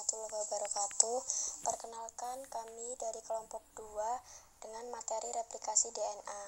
warahmatullahi wabarakatuh. Perkenalkan, kami dari kelompok 2 dengan materi replikasi DNA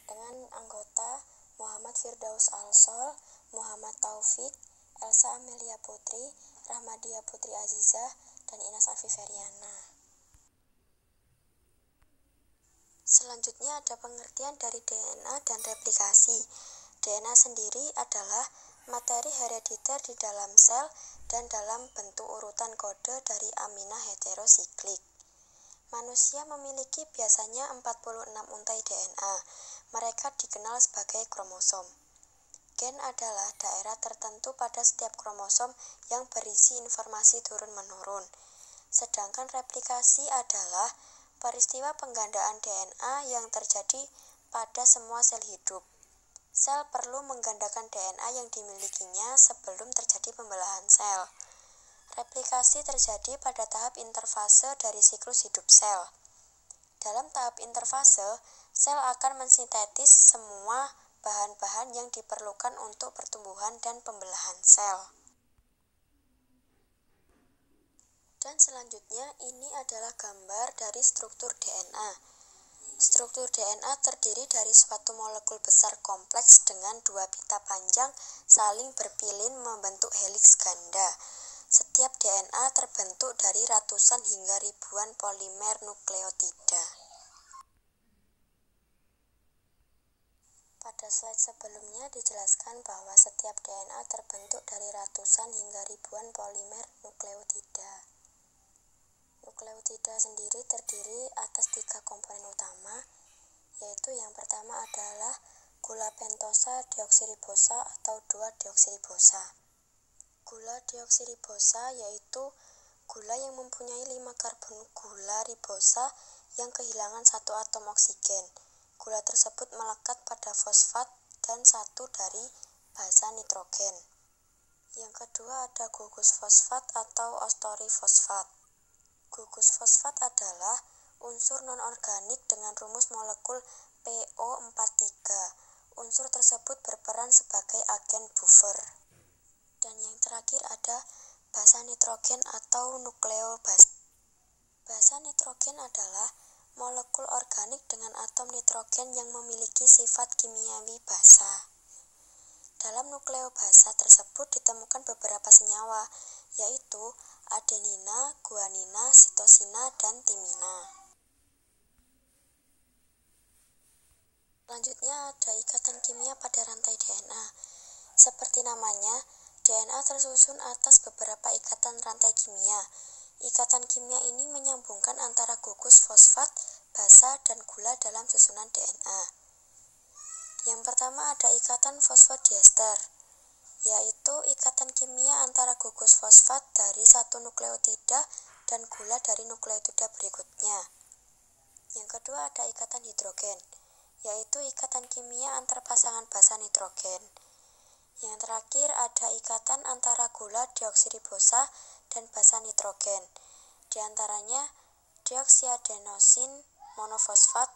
dengan anggota Muhammad Firdaus Alsol, Muhammad Taufik, Elsa Amelia Putri, Rahmadia Putri Azizah, dan Inas Afiferiana. Selanjutnya ada pengertian dari DNA dan replikasi. DNA sendiri adalah materi herediter di dalam sel dan dalam bentuk urutan kode dari amina heterosiklik. Manusia memiliki biasanya 46 untai DNA. Mereka dikenal sebagai kromosom. Gen adalah daerah tertentu pada setiap kromosom yang berisi informasi turun-menurun. Sedangkan replikasi adalah peristiwa penggandaan DNA yang terjadi pada semua sel hidup. Sel perlu menggandakan DNA yang dimilikinya sebelum terjadi pembelahan sel. Replikasi terjadi pada tahap interfase dari siklus hidup sel. Dalam tahap interfase, sel akan mensintetis semua bahan-bahan yang diperlukan untuk pertumbuhan dan pembelahan sel. Dan selanjutnya, ini adalah gambar dari struktur DNA. Struktur DNA terdiri dari suatu molekul besar kompleks dengan 2 pita panjang saling berpilin membentuk heliks ganda. Setiap DNA terbentuk dari ratusan hingga ribuan polimer nukleotida. Pada slide sebelumnya dijelaskan bahwa setiap DNA terbentuk dari ratusan hingga ribuan polimer nukleotida. Nukleotida sendiri terdiri atas 3 komponen utama, yaitu yang pertama adalah gula pentosa deoksiribosa atau 2-deoksiribosa. Gula deoksiribosa yaitu gula yang mempunyai 5 karbon gula ribosa yang kehilangan 1 atom oksigen. Gula tersebut melekat pada fosfat dan 1 dari basa nitrogen. Yang kedua ada gugus fosfat atau ostorifosfat. Gugus fosfat adalah unsur non-organik dengan rumus molekul PO43. Unsur tersebut berperan sebagai agen buffer. Dan yang terakhir ada basa nitrogen atau nukleobasa. Basa nitrogen adalah molekul organik dengan atom nitrogen yang memiliki sifat kimiawi basa. Dalam nukleobasa tersebut ditemukan beberapa senyawa, yaitu adenina, guanina, sitosina, dan timina. Selanjutnya ada ikatan kimia pada rantai DNA. Seperti namanya, DNA tersusun atas beberapa ikatan rantai kimia. Ikatan kimia ini menyambungkan antara gugus fosfat, basa, dan gula dalam susunan DNA. Yang pertama ada ikatan fosfodiester, yaitu ikatan kimia antara gugus fosfat dari satu nukleotida dan gula dari nukleotida berikutnya. Yang kedua ada ikatan hidrogen, yaitu ikatan kimia antar pasangan basa nitrogen. Yang terakhir ada ikatan antara gula deoksiribosa dan basa nitrogen. Di antaranya deoksiadenosin monofosfat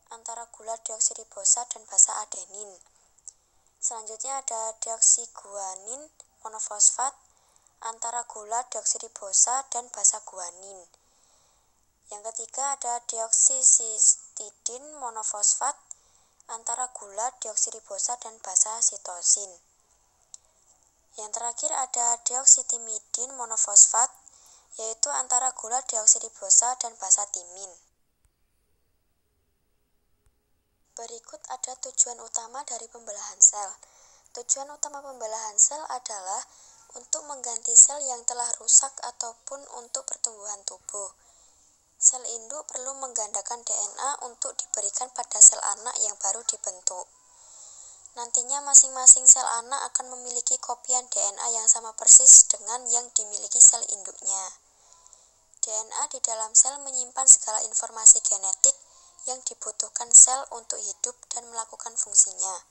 antara gula deoksiribosa dan basa adenin. Selanjutnya ada deoksiguanin monofosfat antara gula deoksiribosa dan basa guanin. Yang ketiga ada deoksisistidin monofosfat antara gula deoksiribosa dan basa sitosin. Yang terakhir ada deoksitimidin monofosfat, yaitu antara gula deoksiribosa dan basa timin. Berikut ada tujuan utama dari pembelahan sel. Tujuan utama pembelahan sel adalah untuk mengganti sel yang telah rusak ataupun untuk pertumbuhan tubuh. Sel induk perlu menggandakan DNA untuk diberikan pada sel anak yang baru dibentuk. Nantinya masing-masing sel anak akan memiliki kopian DNA yang sama persis dengan yang dimiliki sel induknya. DNA di dalam sel menyimpan segala informasi genetik yang dibutuhkan sel untuk hidup dan melakukan fungsinya.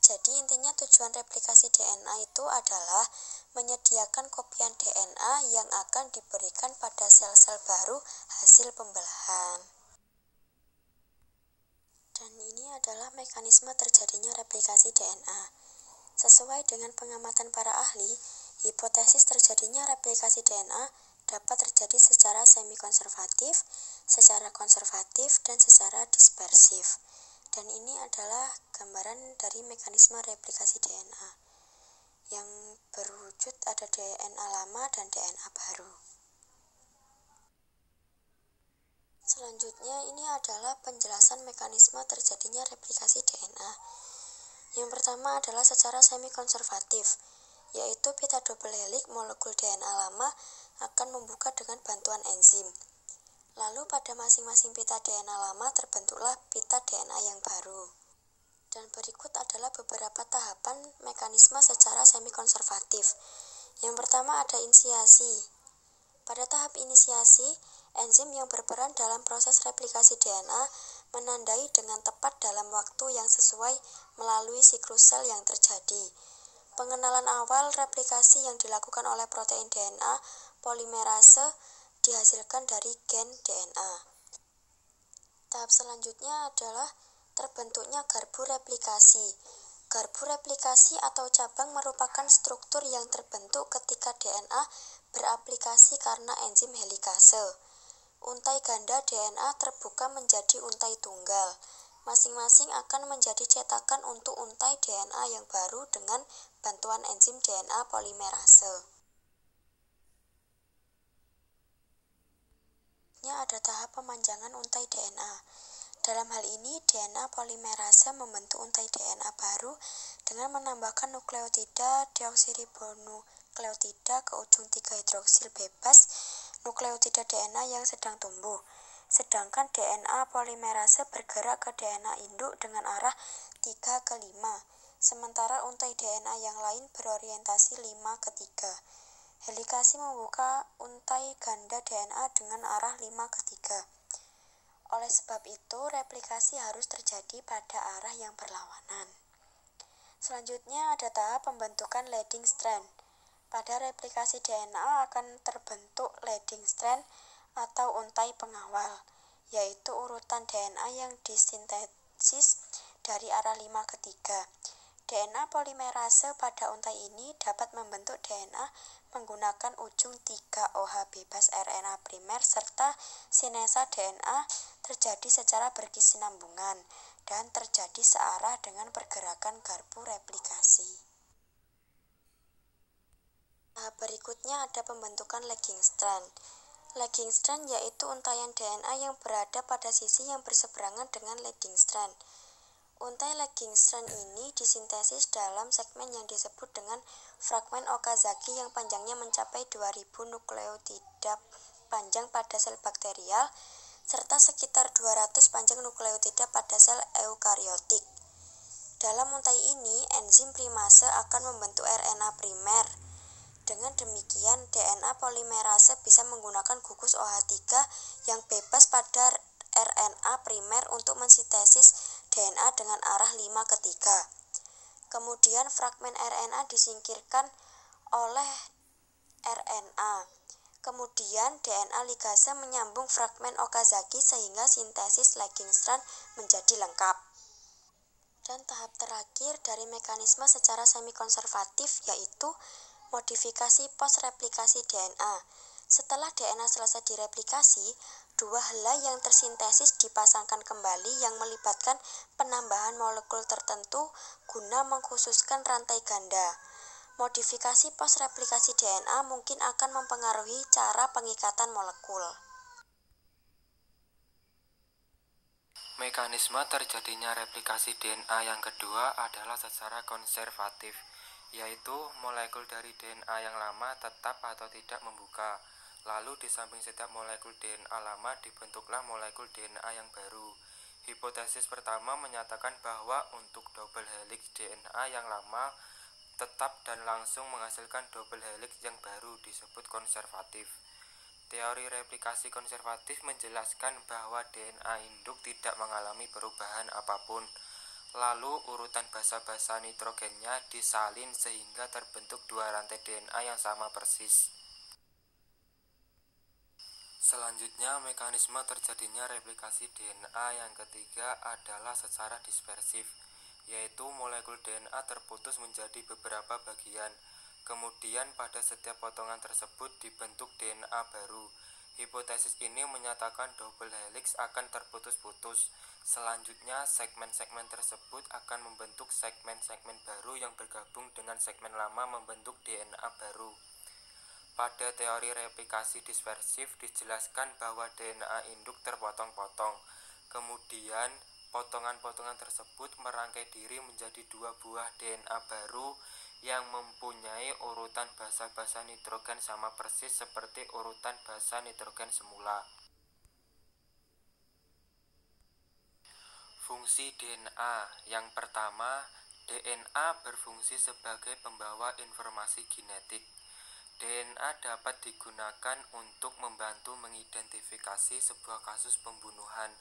Jadi intinya tujuan replikasi DNA itu adalah menyediakan kopian DNA yang akan diberikan pada sel-sel baru hasil pembelahan. Dan ini adalah mekanisme terjadinya replikasi DNA. Sesuai dengan pengamatan para ahli, Hipotesis terjadinya replikasi DNA dapat terjadi secara semi-konservatif, secara konservatif, dan secara dispersif. Dan ini adalah gambaran dari mekanisme replikasi DNA yang berwujud ada DNA lama dan DNA baru. Selanjutnya ini adalah penjelasan mekanisme terjadinya replikasi DNA. Yang pertama adalah secara semi-konservatif, yaitu pita double helix molekul DNA lama akan membuka dengan bantuan enzim. Lalu pada masing-masing pita DNA lama terbentuklah pita DNA yang baru. Dan berikut adalah beberapa tahapan mekanisme secara semi-konservatif. Yang pertama ada inisiasi. Pada tahap inisiasi, enzim yang berperan dalam proses replikasi DNA menandai dengan tepat dalam waktu yang sesuai melalui siklus sel yang terjadi. Pengenalan awal replikasi yang dilakukan oleh protein DNA polimerase dihasilkan dari gen DNA. Tahap selanjutnya adalah terbentuknya garbu replikasi. Garbu replikasi atau cabang merupakan struktur yang terbentuk ketika DNA beraplikasi karena enzim helikase. Untai ganda DNA terbuka menjadi untai tunggal. Masing-masing akan menjadi cetakan untuk untai DNA yang baru dengan bantuan enzim DNA polimerase. Ada tahap pemanjangan untai DNA. Dalam hal ini, DNA polimerase membentuk untai DNA baru dengan menambahkan nukleotida deoksiribonukleotida ke ujung 3-hidroksil bebas nukleotida DNA yang sedang tumbuh. Sedangkan DNA polimerase bergerak ke DNA induk dengan arah 3 ke 5, sementara untai DNA yang lain berorientasi 5 ke 3. Helikase membuka untai ganda DNA dengan arah 5 ke 3. Oleh sebab itu, replikasi harus terjadi pada arah yang berlawanan. Selanjutnya ada tahap pembentukan leading strand. Pada replikasi DNA akan terbentuk leading strand atau untai pengawal, yaitu urutan DNA yang disintesis dari arah 5 ke 3. DNA polimerase pada untai ini dapat membentuk DNA menggunakan ujung 3-OH bebas RNA primer serta sinesa DNA terjadi secara berkesinambungan dan terjadi searah dengan pergerakan garbu replikasi. Tahap berikutnya ada pembentukan lagging strand. Lagging strand yaitu untaian DNA yang berada pada sisi yang berseberangan dengan leading strand. Untai lagging strand ini disintesis dalam segmen yang disebut dengan fragmen Okazaki yang panjangnya mencapai 2000 nukleotida panjang pada sel bakterial serta sekitar 200 panjang nukleotida pada sel eukariotik. Dalam untai ini, enzim primase akan membentuk RNA primer. Dengan demikian, DNA polimerase bisa menggunakan gugus OH3 yang bebas pada RNA primer untuk mensintesis DNA dengan arah 5 ke 3. Kemudian fragmen RNA disingkirkan oleh RNA. Kemudian DNA ligase menyambung fragmen Okazaki sehingga sintesis lagging strand menjadi lengkap. Dan tahap terakhir dari mekanisme secara semi-konservatif yaitu modifikasi post-replikasi DNA. Setelah DNA selesai direplikasi, dua helai yang tersintesis dipasangkan kembali yang melibatkan penambahan molekul tertentu guna mengkhususkan rantai ganda. Modifikasi post-replikasi DNA mungkin akan mempengaruhi cara pengikatan molekul. Mekanisme terjadinya replikasi DNA yang kedua adalah secara konservatif, yaitu molekul dari DNA yang lama tetap atau tidak membuka. Lalu di samping setiap molekul DNA lama dibentuklah molekul DNA yang baru. Hipotesis pertama menyatakan bahwa untuk double helix DNA yang lama tetap dan langsung menghasilkan double helix yang baru disebut konservatif. Teori replikasi konservatif menjelaskan bahwa DNA induk tidak mengalami perubahan apapun. Lalu urutan basa-basa nitrogennya disalin sehingga terbentuk dua rantai DNA yang sama persis. Selanjutnya, mekanisme terjadinya replikasi DNA yang ketiga adalah secara dispersif, yaitu molekul DNA terputus menjadi beberapa bagian. Kemudian pada setiap potongan tersebut dibentuk DNA baru. Hipotesis ini menyatakan double helix akan terputus-putus. Selanjutnya, segmen-segmen tersebut akan membentuk segmen-segmen baru yang bergabung dengan segmen lama membentuk DNA baru. Pada teori replikasi dispersif dijelaskan bahwa DNA induk terpotong-potong. Kemudian, potongan-potongan tersebut merangkai diri menjadi dua buah DNA baru yang mempunyai urutan basa-basa nitrogen sama persis seperti urutan basa nitrogen semula. Fungsi DNA. Yang pertama, DNA berfungsi sebagai pembawa informasi genetik. DNA dapat digunakan untuk membantu mengidentifikasi sebuah kasus pembunuhan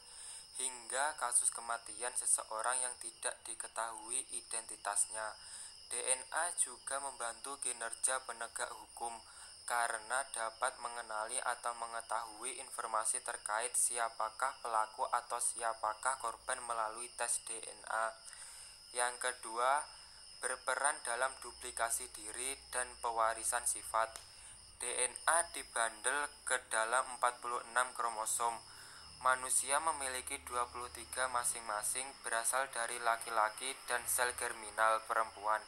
hingga kasus kematian seseorang yang tidak diketahui identitasnya. DNA juga membantu kinerja penegak hukum karena dapat mengenali atau mengetahui informasi terkait siapakah pelaku atau siapakah korban melalui tes DNA. Yang kedua, berperan dalam duplikasi diri dan pewarisan sifat. DNA dibandel ke dalam 46 kromosom. Manusia memiliki 23 masing-masing berasal dari laki-laki dan sel germinal perempuan.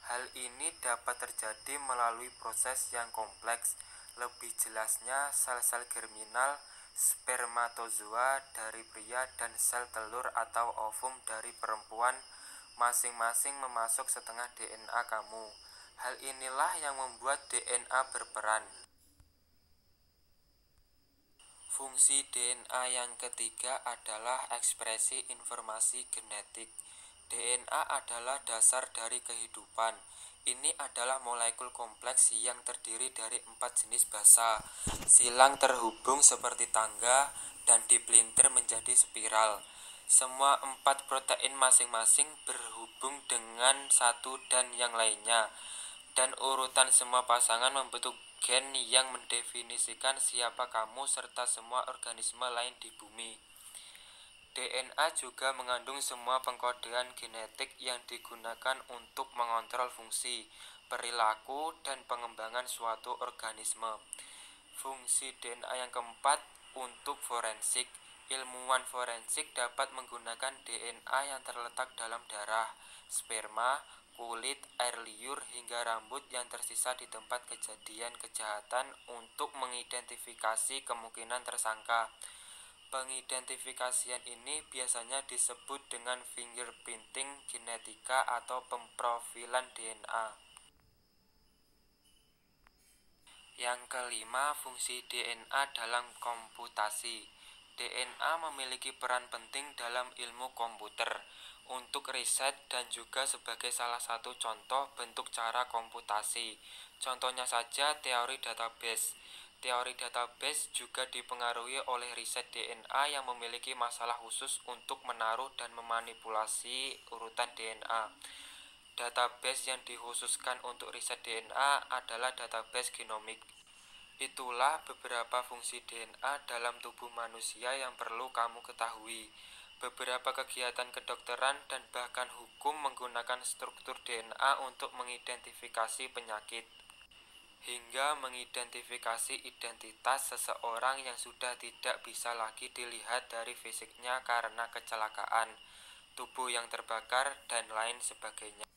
Hal ini dapat terjadi melalui proses yang kompleks. Lebih jelasnya, sel-sel germinal, spermatozoa dari pria dan sel telur atau ovum dari perempuan masing-masing memasuk setengah DNA kamu. Hal inilah yang membuat DNA berperan. Fungsi DNA yang ketiga adalah ekspresi informasi genetik. DNA adalah dasar dari kehidupan. Ini adalah molekul kompleks yang terdiri dari 4 jenis basa. Silang terhubung seperti tangga dan dipelintir menjadi spiral. Semua 4 protein masing-masing berhubung dengan satu dan yang lainnya. Dan urutan semua pasangan membentuk gen yang mendefinisikan siapa kamu serta semua organisme lain di bumi. DNA juga mengandung semua pengkodean genetik yang digunakan untuk mengontrol fungsi, perilaku, dan pengembangan suatu organisme. Fungsi DNA yang keempat untuk forensik. Ilmuwan forensik dapat menggunakan DNA yang terletak dalam darah, sperma, kulit, air liur, hingga rambut yang tersisa di tempat kejadian kejahatan untuk mengidentifikasi kemungkinan tersangka. Pengidentifikasian ini biasanya disebut dengan fingerprinting genetika atau pemprofilan DNA. Yang kelima, fungsi DNA dalam komputasi. DNA memiliki peran penting dalam ilmu komputer untuk riset dan juga sebagai salah satu contoh bentuk cara komputasi. Contohnya saja teori database. Teori database juga dipengaruhi oleh riset DNA yang memiliki masalah khusus untuk menaruh dan memanipulasi urutan DNA. Database yang dikhususkan untuk riset DNA adalah database genomik. Itulah beberapa fungsi DNA dalam tubuh manusia yang perlu kamu ketahui. Beberapa kegiatan kedokteran dan bahkan hukum menggunakan struktur DNA untuk mengidentifikasi penyakit hingga mengidentifikasi identitas seseorang yang sudah tidak bisa lagi dilihat dari fisiknya karena kecelakaan, tubuh yang terbakar, dan lain sebagainya.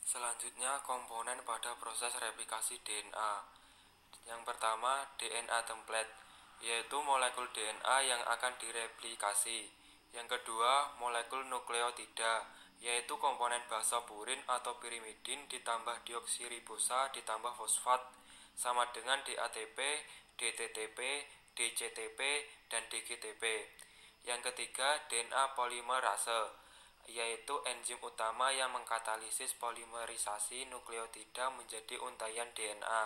Selanjutnya, komponen pada proses replikasi DNA. Yang pertama, DNA template, yaitu molekul DNA yang akan direplikasi. Yang kedua, molekul nukleotida, yaitu komponen basa purin atau pirimidin ditambah deoksiribosa ditambah fosfat, sama dengan DATP, DTTP, DCTP, dan DGTP. Yang ketiga, DNA polimerase, yaitu enzim utama yang mengkatalisis polimerisasi nukleotida menjadi untaian DNA.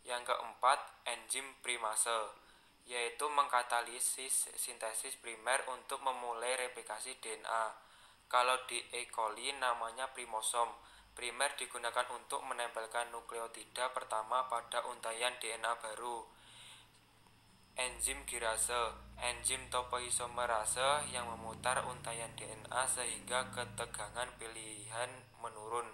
Yang keempat, enzim primase, yaitu mengkatalisis sintesis primer untuk memulai replikasi DNA. Kalau di E. coli namanya primosom. Primer digunakan untuk menempelkan nukleotida pertama pada untaian DNA baru. Enzim girase, enzim topoisomerase yang memutar untaian DNA sehingga ketegangan pilihan menurun.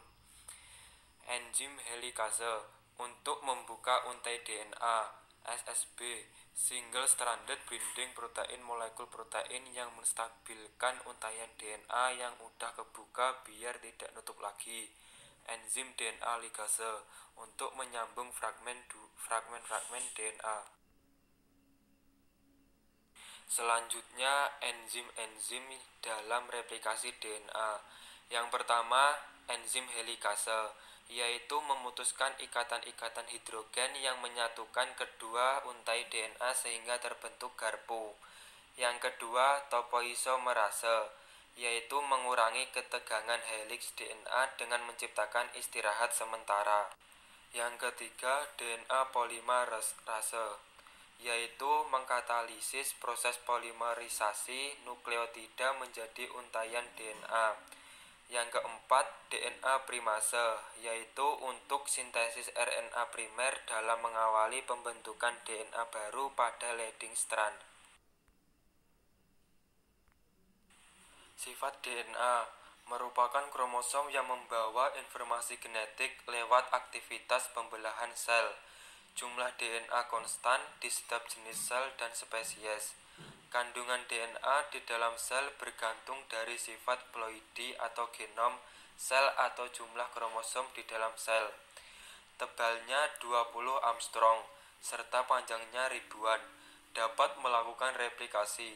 Enzim helikase untuk membuka untai DNA, SSB, single stranded binding protein molekul protein yang menstabilkan untaian DNA yang udah kebuka biar tidak nutup lagi. Enzim DNA ligase untuk menyambung fragmen-fragmen DNA. Selanjutnya, enzim-enzim dalam replikasi DNA. Yang pertama, enzim helikase, yaitu memutuskan ikatan-ikatan hidrogen yang menyatukan kedua untai DNA sehingga terbentuk garpu. Yang kedua, topoisomerase, yaitu mengurangi ketegangan heliks DNA dengan menciptakan istirahat sementara. Yang ketiga, DNA polimerase, yaitu mengkatalisis proses polimerisasi nukleotida menjadi untaian DNA. Yang keempat, DNA primase, yaitu untuk sintesis RNA primer dalam mengawali pembentukan DNA baru pada leading strand. Sifat DNA merupakan kromosom yang membawa informasi genetik lewat aktivitas pembelahan sel. Jumlah DNA konstan di setiap jenis sel dan spesies. Kandungan DNA di dalam sel bergantung dari sifat ploidi atau genom sel atau jumlah kromosom di dalam sel. Tebalnya 20 Armstrong serta panjangnya ribuan. Dapat melakukan replikasi.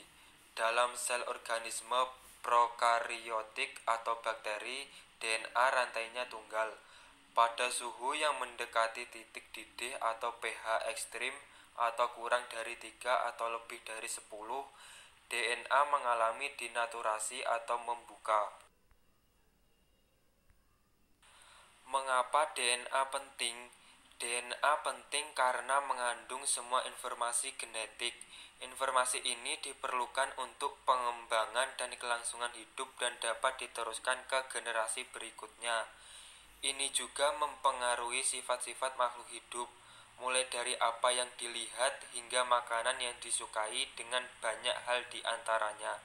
Dalam sel organisme prokariotik atau bakteri, DNA rantainya tunggal. Pada suhu yang mendekati titik didih atau pH ekstrim atau kurang dari 3 atau lebih dari 10, DNA mengalami dinaturasi atau membuka. Mengapa DNA penting? DNA penting karena mengandung semua informasi genetik. Informasi ini diperlukan untuk pengembangan dan kelangsungan hidup dan dapat diteruskan ke generasi berikutnya. Ini juga mempengaruhi sifat-sifat makhluk hidup, mulai dari apa yang dilihat hingga makanan yang disukai dengan banyak hal di antaranya.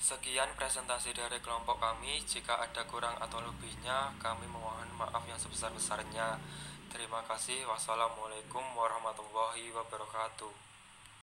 Sekian presentasi dari kelompok kami. Jika ada kurang atau lebihnya, kami mohon maaf yang sebesar-besarnya. Terima kasih. Wassalamualaikum warahmatullahi wabarakatuh.